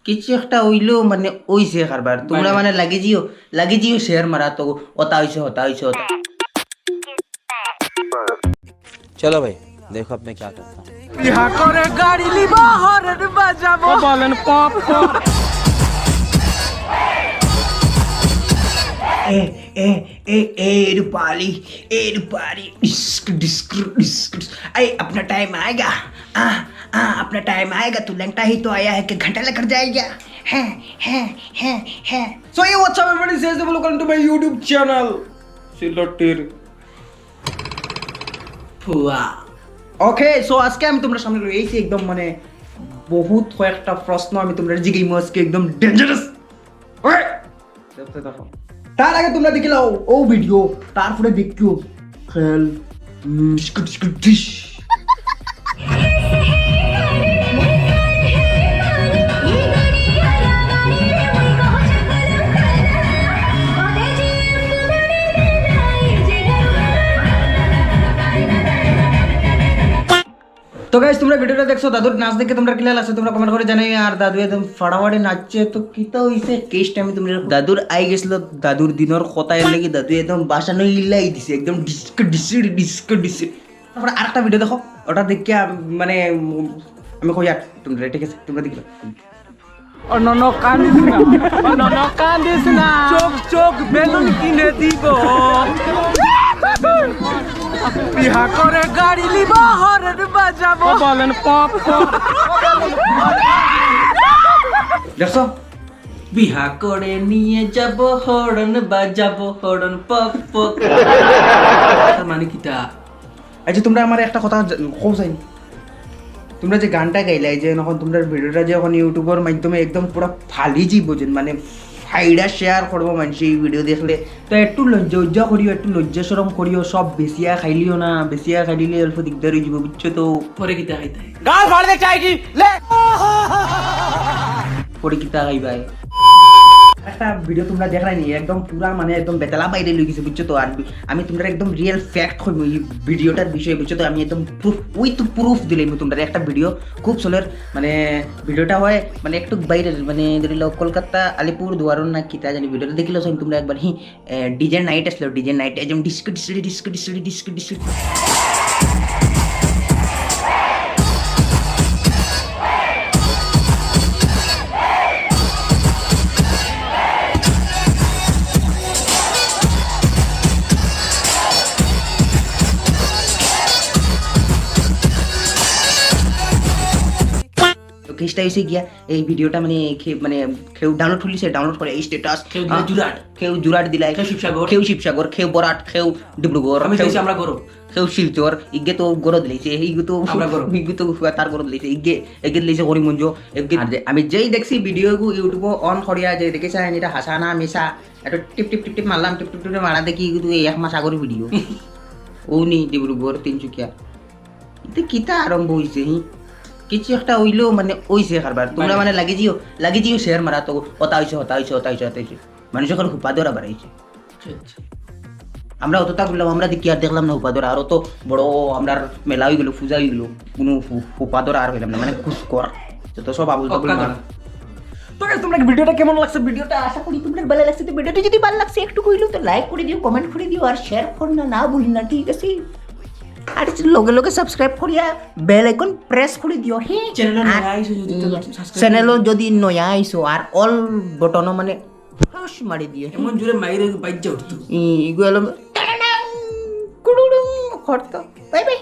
কিছু একটা হইলেও মানে ওইছে কারবার তোমরা মানে লাগি জিও শেয়ার মারা তো ওটা হইছে ওটা चलो भाई देखो अब मैं क्या करता हूँ বিহা করে গাড়ি লিবা হরেন বাজাবো বলেন পপ পপ ए रूपाली डिस्क अरे अपना टाइम आएगा अपना टाइम आएगा तू लगता ही तो आया है कि घंटा लेकर जाएगा है So hey, what's up everybody? Says the welcome to my YouTube channel. Silotir. ফুয়া ওকে সো আজকে আমি তোমরা সামনে রয়েছি একদম মানে বহুত কয়েকটা প্রশ্ন আমি তোমরা জিজ্ঞাসা আজকে একদম ডেঞ্জারাস ওকে দেখো তার আগে তোমরা দেখে নাও ও ভিডিও তারপরে দেখো খেল ডিশ তো গাইস তোমরা ভিডিওটা দেখছো দাদুর নাচ দেখে তোমরা কি লাগছে তোমরা কমেন্ট করে জানাই আর দাদু একদম ফাড়াফাড়ি নাচছে তো কিতা হইছে কেস টাইমে তোমরা দাদুর আই গেছিল দাদুর দিনের কথা এর লাগি দাদু একদম বাসানো ইলাই দিছে একদম ডিস্ক তারপরে আরেকটা ভিডিও দেখো ওটা দেখে মানে আমি কই আর তোমরা ঠিক আছে তোমরা দেখো অননো কান্দিস না চোখ বেলুন কিনে দিব বিহা করে গাড়ি লিবা হরেন বাজাবো বলেন পপ পপ দেখছো বিহা করে নিয়ে যাব হরন বাজাবো হরন পপ পপ মানে কিটা আচ্ছা তোমরা আমার একটা কথা কও চাই তোমরা যে গানটা গাইলে যে যখন তোমরা ভিডিওটা যে এখন ইউটিউবের মাধ্যমে একদম পুরো ফালি যাইব যেন মানে ফাইডা শেয়ার করবো মানুষ এই ভিডিও দেখলে তো একটু লজ্জা করিও একটু লজ্জা সরম করিও সব বেশিয়া খাইলিও না বেশিয়া খাইলে অল্প দিকদার হয়ে যাব বুঝছো তো পরে কিতা খাইতে গাল ফাড় দে চাই কি লে পরে কিতা খাইবাই একটা ভিডিও তোমরা দেখলাই নি একদম পুরা মানে একদম বেতালা বাইরে লই গেছে বুঝছো তো আর আমি তোমরা একদম রিয়েল ফ্যাক্ট কইব এই ভিডিওটার বিষয়ে বুঝছো তো আমি একদম প্রুফ উইথ প্রুফ দিলাম তোমরা একটা ভিডিও খুব চলের মানে ভিডিওটা হয় মানে একটু বাইরে মানে ধরিল কলকাতা আলিপুর দুয়ারন না কিতা জানি ভিডিওটা দেখিলো তোমরা একবার হি ডিজে নাইট আসলো ডিজে নাইট একদম ডিস্ক কেসটা এসে গিয়া এই ভিডিওটা মানে কেউ ডাউনলোড করলিছে ডাউনলোড করে এই স্ট্যাটাস কেউ জুরাট দিলাই কেউ শিবসাগর কেউ বরাট কেউ ডিব্রুগড় আমরা গরো কেউ শিলচর ইগে তো গরো দিলাইছে ইগে তো তার গরো দিলাইছে ইগে দিলাইছে হরিমঞ্জ আমি যেই দেখছি ভিডিও ইউটিউব অন করিয়া যে দেখেছি এটা হাসা না মেশা একটু টিপ মারলাম টিপ মারা দেখি কিন্তু এক মাস আগর ভিডিও ও নি ডিব্রুগড় তিনচুকিয়া এটা কিতা আরম্ভ হয়েছে কিছু একটা হইলেও মানে ওইছে কারবার তোমরা মানে লাগি জিও শেয়ার মারা তো ওটা হইছে মানুষ এখন হুপাদরা বাড়াইছে আমরা অতটা বললাম আমরা দেখি আর দেখলাম না হুপাদরা আরো তো বড় আমরা মেলা হয়ে গেল পূজা হয়ে গেল কোনো হুপাদরা আর হইলাম না মানে খুশ কর তো সব আবুল তাবুল না তো গাইস তোমরা ভিডিওটা কেমন লাগছে ভিডিওটা আশা করি তোমরা ভালো লাগছে তো ভিডিওটা যদি ভালো লাগছে একটু কইলো তো লাইক করে দিও কমেন্ট করে দিও আর শেয়ার করো না ভুলি না ঠিক আছে আর লগে সাবস্ক্রাইব করিয়া বেল আইকন প্রেস করে দিও হে চ্যানেল যদি নয়া আইছো আর অল বটন মানে ফ্লাশ মারি দিও এমন জোরে মাইরে বাইজা উঠতো ইগুলো কুড়ুড়ুম করতো বাই বাই